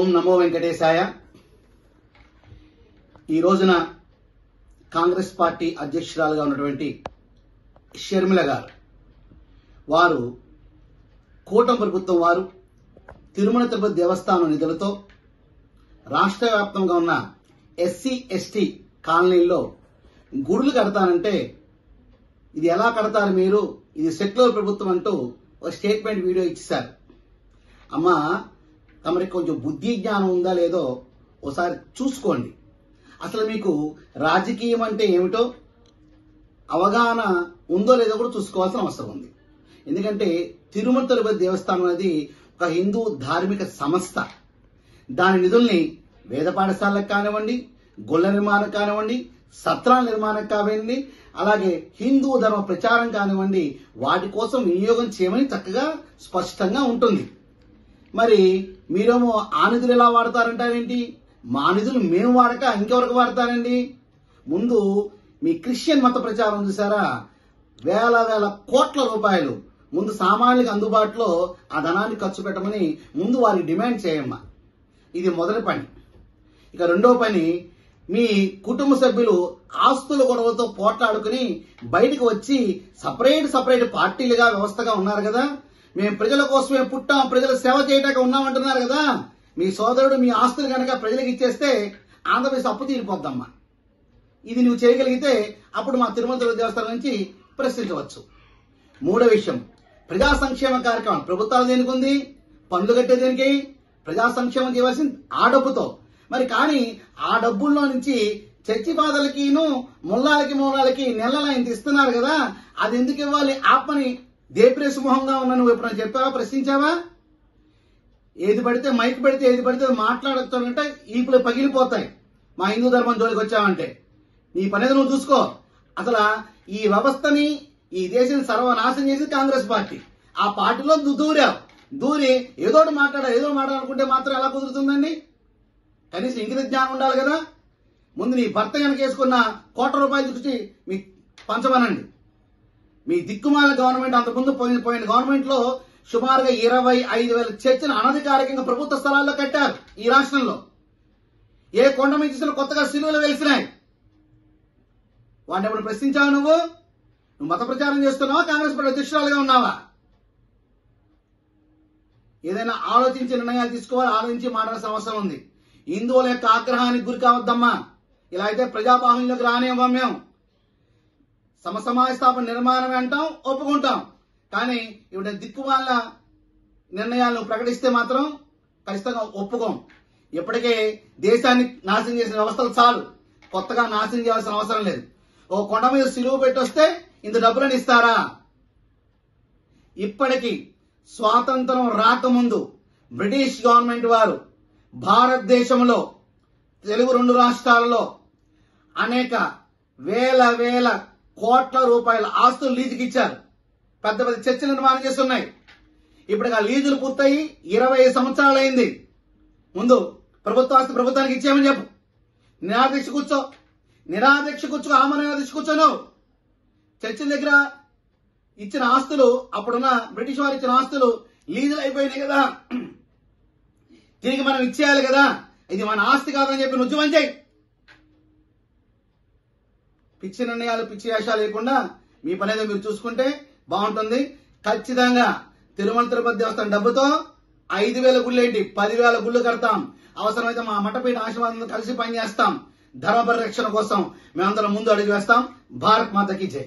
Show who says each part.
Speaker 1: ఓం నమో వెంకటేశాయ. ఈ రోజున కాంగ్రెస్ పార్టీ అధ్యక్షురాలుగా ఉన్నటువంటి షర్మిల గారు వారు కూటమి ప్రభుత్వం వారు తిరుమల తిరుపతి దేవస్థానం నిధులతో రాష్ట్ర వ్యాప్తంగా ఉన్న ఎస్సీ ఎస్టీ కాలనీల్లో గుడులు కడతానంటే ఇది ఎలా కడతారు మీరు, ఇది సెక్యులర్ ప్రభుత్వం అంటూ ఒక స్టేట్మెంట్ వీడియో ఇచ్చేశారు. అమ్మా, తమరికి కొంచెం బుద్ధి జ్ఞానం ఉందా లేదో ఒకసారి చూసుకోండి. అసలు మీకు రాజకీయం అంటే ఏమిటో అవగాహన ఉందో లేదో కూడా చూసుకోవాల్సిన అవసరం ఉంది. ఎందుకంటే తిరుమల తిరుపతి దేవస్థానం అనేది ఒక హిందూ ధార్మిక సంస్థ. దాని నిధుల్ని వేద పాఠశాలకు కానివ్వండి, గుళ్ళ నిర్మాణం కానివ్వండి, సత్రాల నిర్మాణం కానివ్వండి, అలాగే హిందూ ధర్మ ప్రచారం కానివ్వండి, వాటి కోసం వినియోగం చేయమని చక్కగా స్పష్టంగా ఉంటుంది. మరి మీరేమో ఆ నిధులు ఎలా వాడతారంటారేంటి? మా నిధులు మేము వాడక ఇంకెవరికి వాడతారండి? ముందు మీ క్రిస్టియన్ మత ప్రచారం చూసారా, వేల వేల కోట్ల రూపాయలు ముందు సామాన్యులకు అందుబాటులో ఆ ధనాన్ని ఖర్చు పెట్టమని ముందు వారికి డిమాండ్ చేయమ్మా. ఇది మొదటి పని. ఇక రెండో పని, మీ కుటుంబ సభ్యులు ఆస్తుల గొడవలతో పోట్లాడుకుని బయటకు వచ్చి సపరేట్ పార్టీలుగా వ్యవస్థగా ఉన్నారు కదా. మేము ప్రజల కోసమే పుట్టాం, ప్రజల సేవ చేయటాక ఉన్నామంటున్నారు కదా. మీ సోదరుడు మీ ఆస్తులు కనుక ప్రజలకు ఇచ్చేస్తే ఆంధ్రప్రదేశ్ అప్పు తీరిపోద్దమ్మా. ఇది నువ్వు చేయగలిగితే అప్పుడు మా తిరుమల తిరుపతి దేవస్థానం నుంచి ప్రశ్నించవచ్చు. మూడో విషయం, ప్రజా సంక్షేమ కార్యక్రమం. ప్రభుత్వాలు దేనికి ఉంది? పన్నులు కట్టే దేనికి? ప్రజా సంక్షేమం చేయవలసింది ఆ డబ్బుతో. మరి కానీ ఆ డబ్బుల్లో నుంచి చర్చి ఫాదర్లకిను మూలాలకి నెల ఇంత ఇస్తున్నారు కదా, అది ఎందుకు ఇవ్వాలి? ఆపని దేప్రేసుమోహంగా ఉన్న నువ్వు ఎప్పుడైనా చెప్పావా, ప్రశ్నించావా? ఏది పడితే మైక్ పెడితే ఏది పడితే మాట్లాడుతానంటే ఈపులు పగిలిపోతాయి. మా హిందూ ధర్మం జోలికి వచ్చావంటే నీ పనేది నువ్వు చూసుకో. అసలు ఈ వ్యవస్థని ఈ దేశాన్ని సర్వనాశనం చేసింది కాంగ్రెస్ పార్టీ. ఆ పార్టీలో దూరి ఏదో మాట్లాడాలనుకుంటే మాత్రం ఎలా కుదురుతుందండి? కనీసం ఇంగిత జ్ఞానం ఉండాలి కదా. ముందు నీ భర్త కనుక వేసుకున్న ₹1,00,00,000 చూసి మీకు పంచమనండి. మీ దిక్కుమాల గవర్నమెంట్ అంతకుముందు పోయిన గవర్నమెంట్ లో సుమారుగా 25,000 చర్చలు అనధికారికంగా ప్రభుత్వ స్థలాల్లో కట్టారు ఈ రాష్ట్రంలో. ఏ కొండ మీద చూసినా కొత్తగా సిలువలు వెలిసినాయి. వాటిని ఎప్పుడు ప్రశ్నించావా? నువ్వు మత ప్రచారం చేస్తున్నావా? కాంగ్రెస్ పార్టీ అధ్యక్షురాలుగా ఉన్నావా? ఏదైనా ఆలోచించి నిర్ణయాలు తీసుకోవాలి, ఆలోచించి మాట్లాడాల్సిన అవసరం ఉంది. హిందువుల యొక్క ఆగ్రహానికి గురి కావద్దమ్మా. ఇలా అయితే ప్రజాబాహుల్యంలోకి రానివ్వం మేము. సమసమాజ స్థాపన నిర్మాణం అంటాం, ఒప్పుకుంటాం. కానీ ఇప్పుడు దిక్కుమాల నిర్ణయాలను ప్రకటిస్తే మాత్రం ఖచ్చితంగా ఒప్పుకోం. ఇప్పటికే దేశాన్ని నాశనం చేసిన వ్యవస్థలు చాలు, కొత్తగా నాశనం చేయాల్సిన అవసరం లేదు. ఓ కొండ మీద సిలువ పెట్టి వస్తే ఇంత డబ్బులను ఇస్తారా? ఇప్పటికీ స్వాతంత్రం రాకముందు బ్రిటిష్ గవర్నమెంట్ వారు భారతదేశంలో తెలుగు 2 రాష్ట్రాలలో అనేక వేల కోట్ల రూపాయల ఆస్తులు లీజుకి ఇచ్చారు. పెద్ద చర్చలు నిర్మాణం చేస్తున్నాయి. ఇప్పుడు ఆ లీజులు పూర్తయి 20 సంవత్సరాలైంది. ముందు ప్రభుత్వ ఆస్తి ప్రభుత్వానికి ఇచ్చేయమని చెప్పు. నిరాదీక్ష కూర్చో, ఆమె నిరాదీక్ష కూర్చోను. చర్చల దగ్గర ఇచ్చిన ఆస్తులు, అప్పుడున్న బ్రిటిష్ వారు ఇచ్చిన ఆస్తులు లీజులు అయిపోయినాయి కదా, తిరిగి మనం ఇచ్చేయాలి కదా. ఇది మన ఆస్తి కాదని చెప్పి ఉద్యమం చేయి. పిచ్చి నిర్ణయాలు, పిచ్చి వేషాలు లేకుండా మీ పనేదో మీరు చూసుకుంటే బాగుంటుంది. ఖచ్చితంగా తిరుమల తిరుపతి దేవస్థానం డబ్బుతో 5,000 గుళ్ళు ఏంటి 10,000 గుళ్ళు కడతాం. అవసరమైతే మా మఠపీఠ ఆశీర్వాదంతో కలిసి పనిచేస్తాం. ధర్మ పరిరక్షణ కోసం మేమందరం ముందు అడుగు వేస్తాం. భారత్ మాతకి జై.